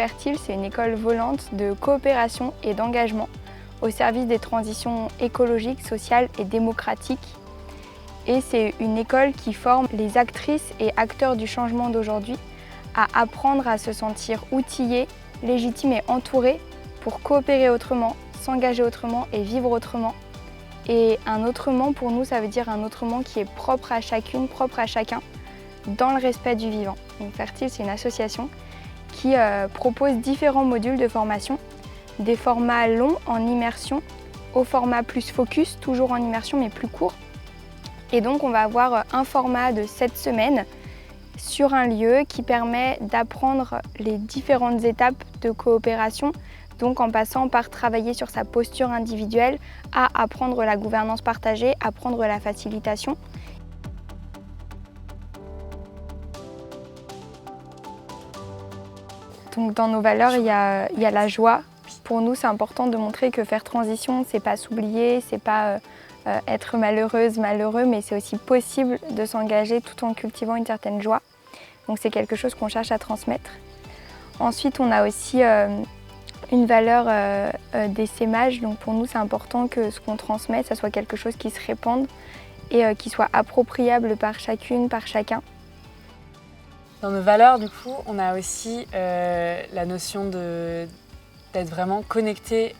Fertile, c'est une école volante de coopération et d'engagement au service des transitions écologiques, sociales et démocratiques. Et c'est une école qui forme les actrices et acteurs du changement d'aujourd'hui à apprendre à se sentir outillés, légitimes et entourés pour coopérer autrement, s'engager autrement et vivre autrement. Et un autrement, pour nous, ça veut dire un autrement qui est propre à chacune, propre à chacun, dans le respect du vivant. Donc Fertile, c'est une association qui propose différents modules de formation, des formats longs en immersion, au format plus focus, toujours en immersion mais plus court. Et donc on va avoir un format de 7 semaines sur un lieu qui permet d'apprendre les différentes étapes de coopération, donc en passant par travailler sur sa posture individuelle, à apprendre la gouvernance partagée, apprendre la facilitation. Donc dans nos valeurs, il y a la joie. Pour nous, c'est important de montrer que faire transition, c'est pas s'oublier, c'est pas être malheureuse, malheureux, mais c'est aussi possible de s'engager tout en cultivant une certaine joie. Donc c'est quelque chose qu'on cherche à transmettre. Ensuite, on a aussi une valeur d'essaimage. Donc pour nous, c'est important que ce qu'on transmet, ça soit quelque chose qui se répande et qui soit appropriable par chacune, par chacun. Dans nos valeurs, du coup, on a aussi la notion d'être vraiment connecté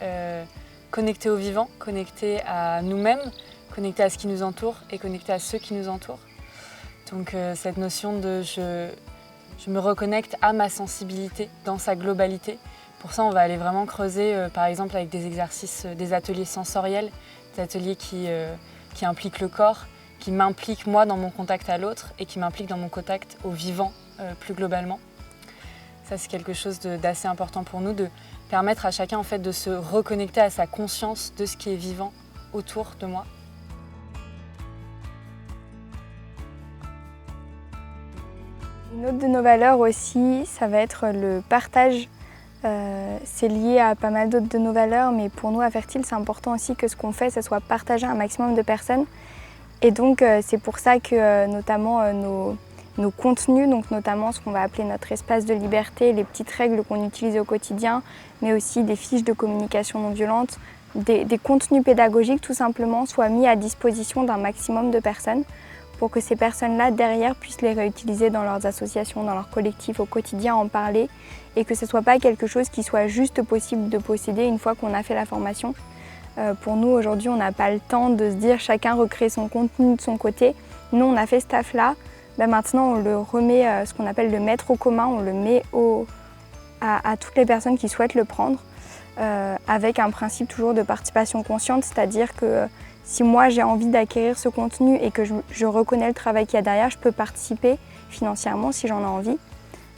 au vivant, connecté à nous-mêmes, connecté à ce qui nous entoure et connecté à ceux qui nous entourent. Donc cette notion de je me reconnecte à ma sensibilité dans sa globalité. Pour ça, on va aller vraiment creuser, par exemple, avec des exercices, des ateliers sensoriels, des ateliers qui impliquent le corps, qui m'impliquent moi dans mon contact à l'autre et qui m'impliquent dans mon contact au vivant plus globalement. Ça, c'est quelque chose d'assez important pour nous, de permettre à chacun en fait, de se reconnecter à sa conscience de ce qui est vivant autour de moi. Une autre de nos valeurs aussi, ça va être le partage. C'est lié à pas mal d'autres de nos valeurs, mais pour nous à Fertile, c'est important aussi que ce qu'on fait, ça soit partagé à un maximum de personnes. Et donc c'est pour ça que notamment nos contenus, donc notamment ce qu'on va appeler notre espace de liberté, les petites règles qu'on utilise au quotidien, mais aussi des fiches de communication non violente, des contenus pédagogiques tout simplement soient mis à disposition d'un maximum de personnes pour que ces personnes-là, derrière, puissent les réutiliser dans leurs associations, dans leurs collectifs au quotidien, en parler, et que ce ne soit pas quelque chose qui soit juste possible de posséder une fois qu'on a fait la formation. Pour nous, aujourd'hui, on n'a pas le temps de se dire chacun recrée son contenu de son côté. Nous, on a fait ce taf-là. Maintenant, on le remet, ce qu'on appelle le mettre au commun, on le met à toutes les personnes qui souhaitent le prendre, avec un principe toujours de participation consciente, c'est-à-dire que si moi j'ai envie d'acquérir ce contenu et que je reconnais le travail qu'il y a derrière, je peux participer financièrement si j'en ai envie,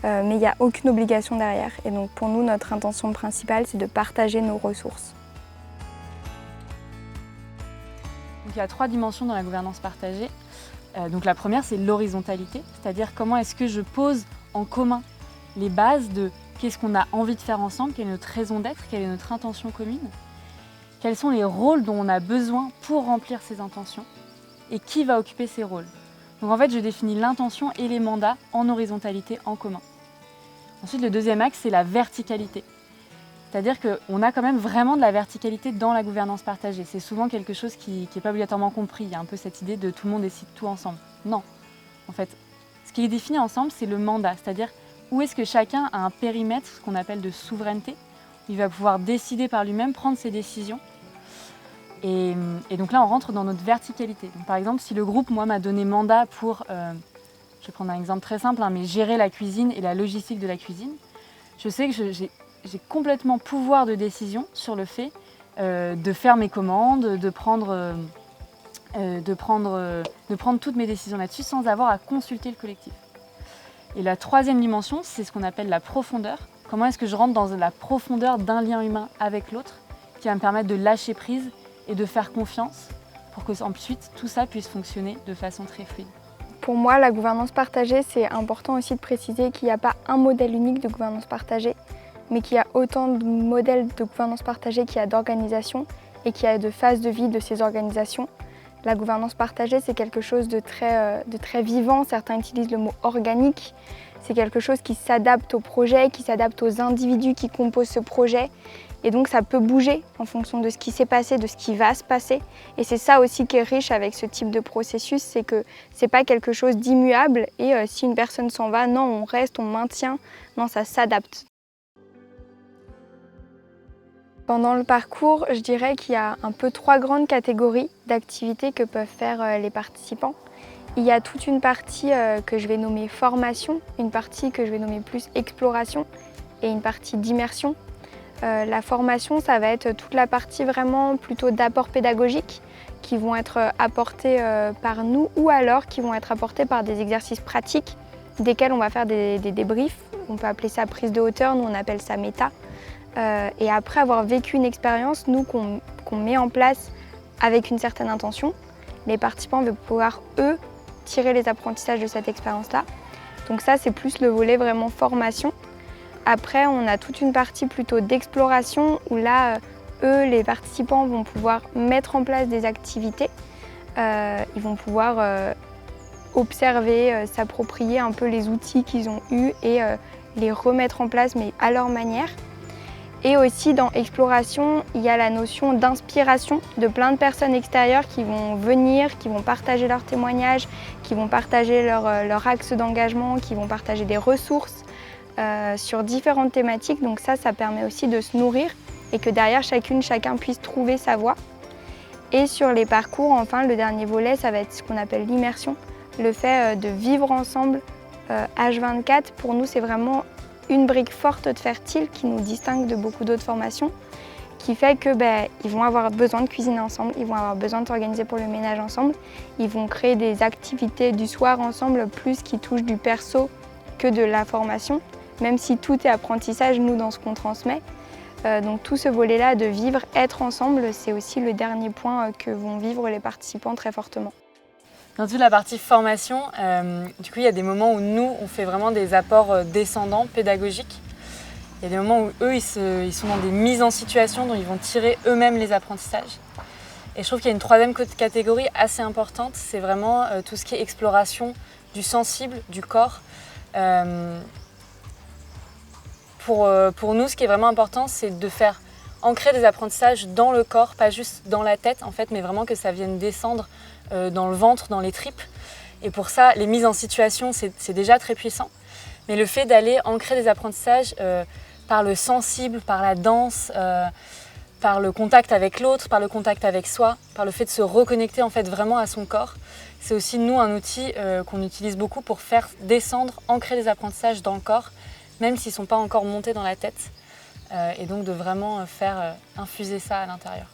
mais il n'y a aucune obligation derrière. Et donc pour nous, notre intention principale, c'est de partager nos ressources. Donc, il y a 3 dimensions dans la gouvernance partagée. Donc la première, c'est l'horizontalité, c'est-à-dire comment est-ce que je pose en commun les bases de qu'est-ce qu'on a envie de faire ensemble, quelle est notre raison d'être, quelle est notre intention commune, quels sont les rôles dont on a besoin pour remplir ces intentions et qui va occuper ces rôles. Donc en fait, je définis l'intention et les mandats en horizontalité, en commun. Ensuite, le deuxième axe, c'est la verticalité. C'est-à-dire qu'on a quand même vraiment de la verticalité dans la gouvernance partagée. C'est souvent quelque chose qui n'est pas obligatoirement compris. Il y a un peu cette idée de tout le monde décide tout ensemble. Non. En fait, ce qui est défini ensemble, c'est le mandat. C'est-à-dire où est-ce que chacun a un périmètre, ce qu'on appelle de souveraineté, où il va pouvoir décider par lui-même, prendre ses décisions. Et donc là, on rentre dans notre verticalité. Donc, par exemple, si le groupe, moi, m'a donné mandat pour, je vais prendre un exemple très simple, mais gérer la cuisine et la logistique de la cuisine, je sais que j'ai complètement pouvoir de décision sur le fait de faire mes commandes, de prendre toutes mes décisions là-dessus sans avoir à consulter le collectif. Et la troisième dimension, c'est ce qu'on appelle la profondeur. Comment est-ce que je rentre dans la profondeur d'un lien humain avec l'autre qui va me permettre de lâcher prise et de faire confiance pour que ensuite tout ça puisse fonctionner de façon très fluide. Pour moi, la gouvernance partagée, c'est important aussi de préciser qu'il n'y a pas un modèle unique de gouvernance partagée, mais qu'il y a autant de modèles de gouvernance partagée qu'il y a d'organisations et qu'il y a de phases de vie de ces organisations. La gouvernance partagée, c'est quelque chose de très vivant. Certains utilisent le mot organique. c'est quelque chose qui s'adapte au projet, qui s'adapte aux individus qui composent ce projet. Et donc ça peut bouger en fonction de ce qui s'est passé, de ce qui va se passer. Et c'est ça aussi qui est riche avec ce type de processus, c'est que c'est pas quelque chose d'immuable et si une personne s'en va, non, on reste, on maintient, non, ça s'adapte. Pendant le parcours, je dirais qu'il y a un peu 3 grandes catégories d'activités que peuvent faire les participants. Il y a toute une partie que je vais nommer formation, une partie que je vais nommer plus exploration et une partie d'immersion. La formation, ça va être toute la partie vraiment plutôt d'apport pédagogique qui vont être apportés par nous ou alors qui vont être apportés par des exercices pratiques desquels on va faire des débriefs. On peut appeler ça prise de hauteur, nous on appelle ça méta. Et après avoir vécu une expérience, nous qu'on met en place avec une certaine intention, les participants vont pouvoir, eux, tirer les apprentissages de cette expérience-là. Donc ça, c'est plus le volet vraiment formation. Après, on a toute une partie plutôt d'exploration où là, eux, les participants vont pouvoir mettre en place des activités. Ils vont pouvoir observer, s'approprier un peu les outils qu'ils ont eus et les remettre en place, mais à leur manière. Et aussi dans exploration, il y a la notion d'inspiration de plein de personnes extérieures qui vont venir, qui vont partager leurs témoignages, qui vont partager leur axe d'engagement, qui vont partager des ressources sur différentes thématiques. Donc ça permet aussi de se nourrir et que derrière chacun puisse trouver sa voie. Et sur les parcours, enfin, le dernier volet, ça va être ce qu'on appelle l'immersion. Le fait de vivre ensemble H24, pour nous, c'est vraiment une brique forte de Fertile qui nous distingue de beaucoup d'autres formations, qui fait que ils vont avoir besoin de cuisiner ensemble, ils vont avoir besoin de s'organiser pour le ménage ensemble, ils vont créer des activités du soir ensemble, plus qui touchent du perso que de la formation, même si tout est apprentissage, nous, dans ce qu'on transmet. Donc tout ce volet-là de vivre, être ensemble, c'est aussi le dernier point que vont vivre les participants très fortement. Dans toute la partie formation, du coup, il y a des moments où nous, on fait vraiment des apports descendants, pédagogiques. Il y a des moments où eux, ils sont dans des mises en situation dont ils vont tirer eux-mêmes les apprentissages. Et je trouve qu'il y a une troisième catégorie assez importante, c'est vraiment tout ce qui est exploration du sensible, du corps. Pour nous, ce qui est vraiment important, c'est de faire ancrer des apprentissages dans le corps, pas juste dans la tête en fait, mais vraiment que ça vienne descendre dans le ventre, dans les tripes. Et pour ça, les mises en situation, c'est déjà très puissant. Mais le fait d'aller ancrer des apprentissages par le sensible, par la danse, par le contact avec l'autre, par le contact avec soi, par le fait de se reconnecter en fait vraiment à son corps, c'est aussi nous un outil qu'on utilise beaucoup pour faire descendre, ancrer des apprentissages dans le corps, même s'ils ne sont pas encore montés dans la tête. Et donc de vraiment faire infuser ça à l'intérieur.